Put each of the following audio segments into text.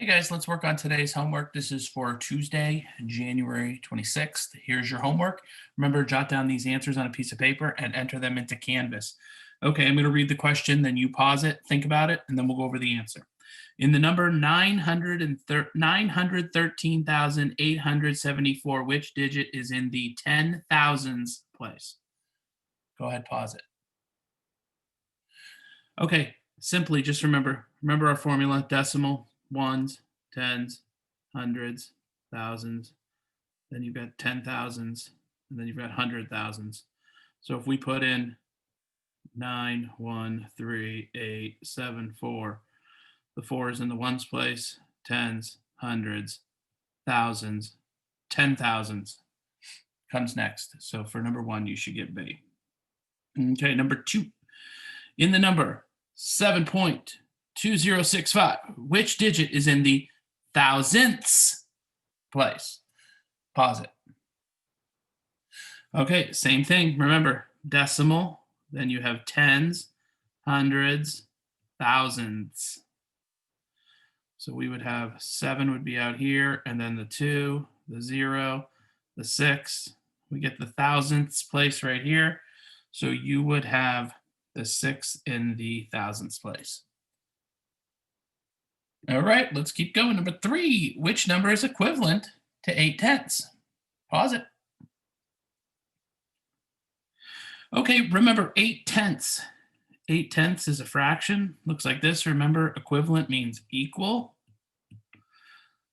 Hey guys, let's work on today's homework. This is for Tuesday, January 26th. Here's your homework. Remember, jot down these answers on a piece of paper and enter them into Canvas. Okay, I'm going to read the question, then you pause it, think about it, and then we'll go over the answer. In the number 913,874, which digit is in the 10,000s place? Go ahead, pause it. Okay, simply just remember our formula: decimal, ones, tens, hundreds, thousands, then you've got 10,000s, and then you've got 100,000s. So if we put in 9, 1, 3, 8, 7, 4, the 4 is in the ones place, tens, hundreds, thousands, 10,000s comes next. So for number 1, you should get B. Okay, number 2. In the number 7.2065, which digit is in the thousandths place? Pause it. Okay, same thing. Remember, decimal, then you have tens, hundreds, thousands. So we would have 7 would be out here, and then the 2, the 0, the 6. We get the thousandths place right here. So you would have the 6 in the thousandths place. All right, let's keep going. Number 3, which number is equivalent to 8 tenths? Pause it. Okay, remember 8 tenths. 8 tenths is a fraction. Looks like this. Remember, equivalent means equal.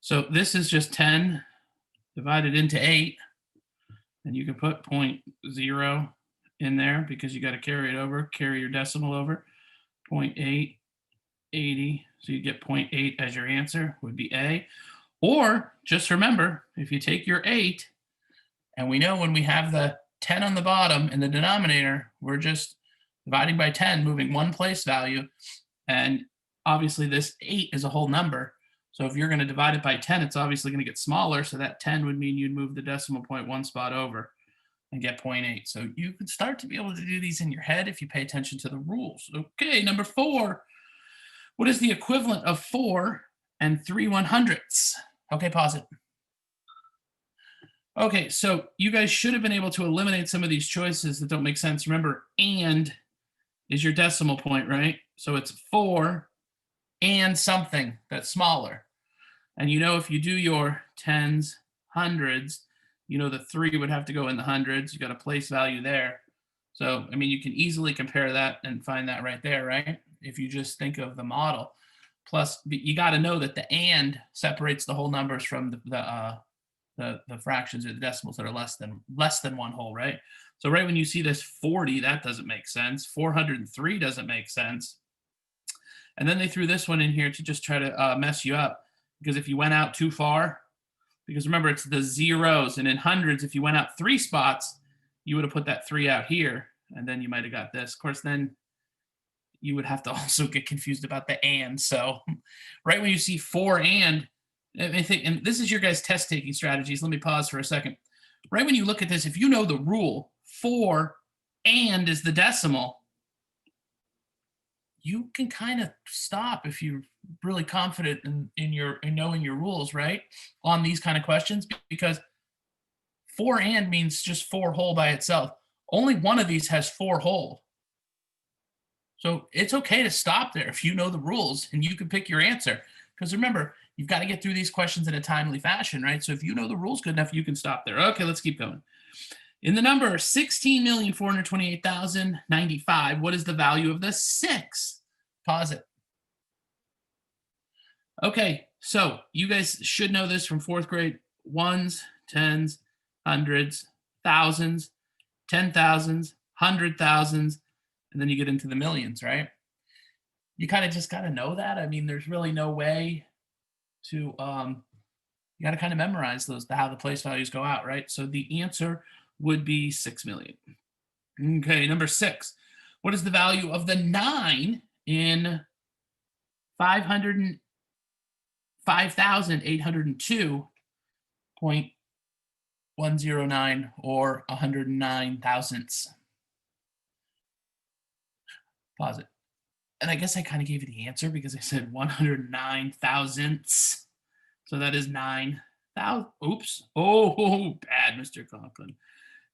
So this is just 10 divided into 8. And you can put 0.0 in there because you got to carry it over, carry your decimal over. 0.8, 80. So you get 0.8 as your answer would be A. Or just remember, if you take your 8, and we know when we have the 10 on the bottom in the denominator, we're just dividing by 10, moving one place value. And obviously this 8 is a whole number. So if you're going to divide it by 10, it's obviously going to get smaller. So that 10 would mean you'd move the decimal point one spot over and get 0.8. So you can start to be able to do these in your head if you pay attention to the rules. Okay, number 4. What is the equivalent of 4 and 3/100ths? Okay, pause it. Okay, so you guys should have been able to eliminate some of these choices that don't make sense. Remember, and is your decimal point, right? So it's 4 and something that's smaller. And you know, if you do your tens, hundreds, you know the 3 would have to go in the hundreds. You got a place value there. So, I mean, you can easily compare that and find that right there, right? If you just think of the model. Plus, you got to know that the and separates the whole numbers from the fractions or the decimals that are less than one whole, right? So right when you see this 40, that doesn't make sense. 403 doesn't make sense. And then they threw this one in here to just try to mess you up, because if you went out too far, because remember, it's the zeros, and in hundreds, if you went out 3 spots, you would have put that 3 out here, and then you might have got this. Of course, then you would have to also get confused about the and. So right when you see 4 and this is your guys' test taking strategies. Let me pause for a second. Right when you look at this, if you know the rule, 4 and is the decimal, you can kind of stop if you're really confident in knowing your rules, right? On these kind of questions, because 4 and means just 4 whole by itself. Only one of these has 4 whole. So it's okay to stop there if you know the rules and you can pick your answer. Because remember, you've got to get through these questions in a timely fashion, right? So if you know the rules good enough, you can stop there. Okay, let's keep going. In the number 16,428,095, what is the value of the 6? Pause it. Okay, so you guys should know this from 4th grade. Ones, tens, hundreds, thousands, 10,000s, 100,000s, and then you get into the millions, right? You kind of just got to know that. I mean, there's really no way to, you got to kind of memorize how the place values go out, right? So the answer would be 6 million. Okay, number 6. What is the value of the 9 in 505,802.109 or 109 thousandths? Pause it. And I guess I kind of gave you the answer because I said 109 thousandths. So that is 9,000. Oops. Oh, bad, Mr. Conklin.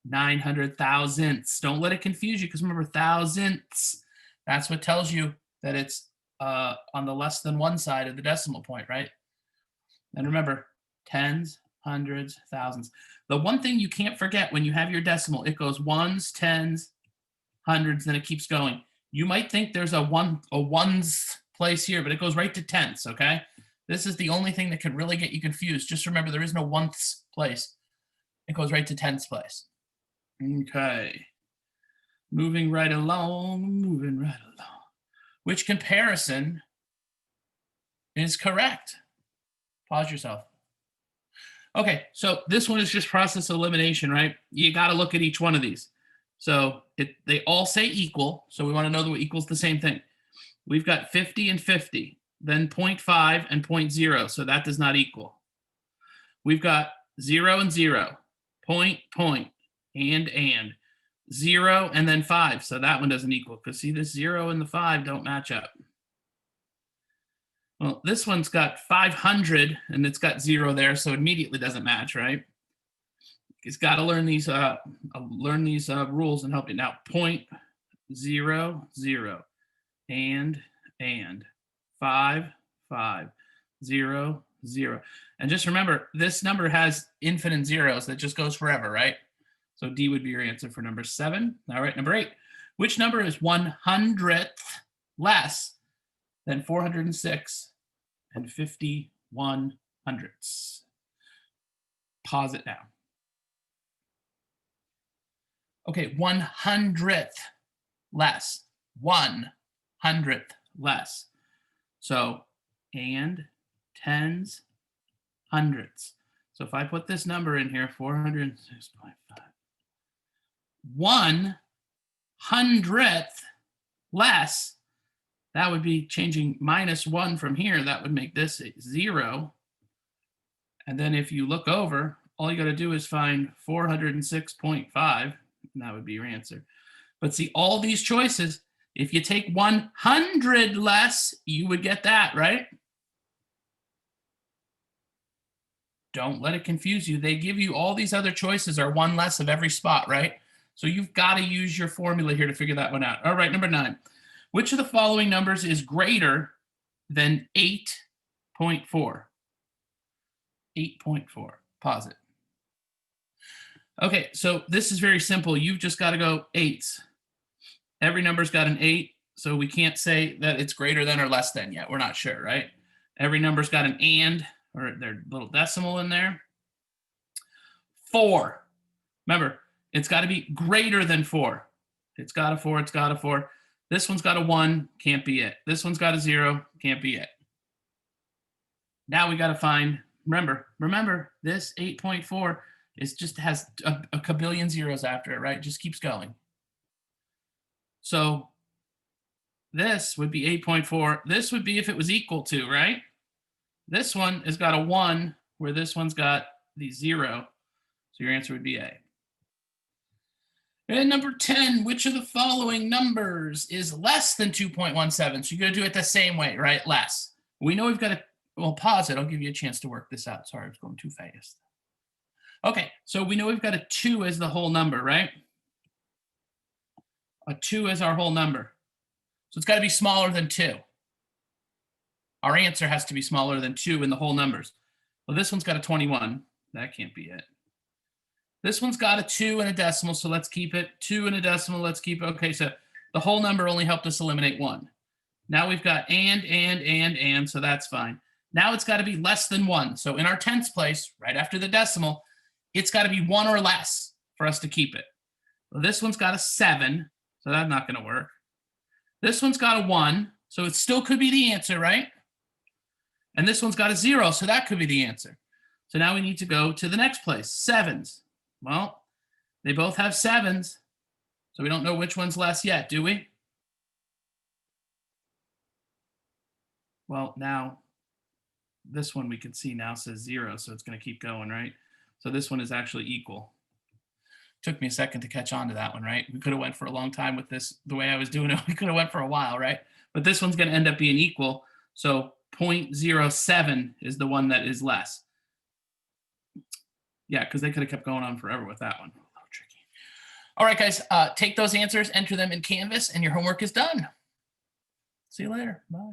900 thousandths. Don't let it confuse you because remember, thousandths. That's what tells you that it's on the less than one side of the decimal point, right? And remember, tens, hundreds, thousands. The one thing you can't forget when you have your decimal, it goes ones, tens, hundreds, then it keeps going. You might think there's a ones place here, but it goes right to tenths, okay? This is the only thing that can really get you confused. Just remember, there is no oneths place. It goes right to tenths place. Okay. Moving right along. Which comparison is correct? Pause yourself. Okay, so this one is just process elimination, right? You got to look at each one of these. So they all say equal, so we want to know that what equals the same thing. We've got 50 and 50, then 0.5 and 0.0, so that does not equal. We've got 0 and 0, point, and 0 and then 5, so that one doesn't equal, because see, this 0 and the 5 don't match up. Well, this one's got 500 and it's got 0 there, so immediately doesn't match, right? It's got to learn these rules and help you. Now, 0.00 and 5, 0, 0. And just remember, this number has infinite zeros that just goes forever, right? So D would be your answer for number 7. All right, number 8. Which number is 100th less than 406 and 51 hundredths? Pause it now. Okay, 100th less. 100th less. So, and tens, hundredths. So if I put this number in here, 406.5. 100th less, that would be changing -1 from here. That would make this 0. And then if you look over, all you got to do is find 406.5, and that would be your answer. But see, all these choices, if you take 100 less, you would get that, right? Don't let it confuse you. They give you all these other choices are one less of every spot, right? So you've got to use your formula here to figure that one out. All right, number 9. Which of the following numbers is greater than 8.4? 8.4. Pause it. Okay, so this is very simple. You've just got to go 8s. Every number's got an 8, so we can't say that it's greater than or less than yet. We're not sure, right? Every number's got an and, or their little decimal in there. 4. Remember, it's got to be greater than 4. It's got a 4, it's got a 4. This one's got a 1, can't be it. This one's got a 0, can't be it. Now we got to find, remember, this 8.4 is just has a kabillion zeros after it, right? It just keeps going. So this would be 8.4. This would be if it was equal to, right? This one has got a 1, where this one's got the 0. So your answer would be A. And number 10, which of the following numbers is less than 2.17? So you're going to do it the same way, right? Less. We know we've got to, well, pause it. I'll give you a chance to work this out. Sorry, I was going too fast. Okay, so we know we've got a 2 as the whole number, right? A 2 is our whole number. So it's got to be smaller than 2. Our answer has to be smaller than 2 in the whole numbers. Well, this one's got a 21. That can't be it. This one's got a 2 and a decimal, so let's keep it. 2 and a decimal, let's keep it. Okay, so the whole number only helped us eliminate 1. Now we've got and, so that's fine. Now it's got to be less than 1. So in our tenths place, right after the decimal, it's got to be 1 or less for us to keep it. Well, this one's got a 7, so that's not going to work. This one's got a 1, so it still could be the answer, right? And this one's got a 0, so that could be the answer. So now we need to go to the next place, 7s. Well, they both have 7s, so we don't know which one's less yet, do we? Well, now this one we can see now says 0, so it's going to keep going, right? So this one is actually equal. Took me a second to catch on to that one, right? We could have went for a long time with this, the way I was doing it. We could have went for a while, right? But this one's going to end up being equal. So 0.07 is the one that is less. Yeah, because they could have kept going on forever with that one. A little tricky. All right, guys, take those answers, enter them in Canvas, and your homework is done. See you later. Bye.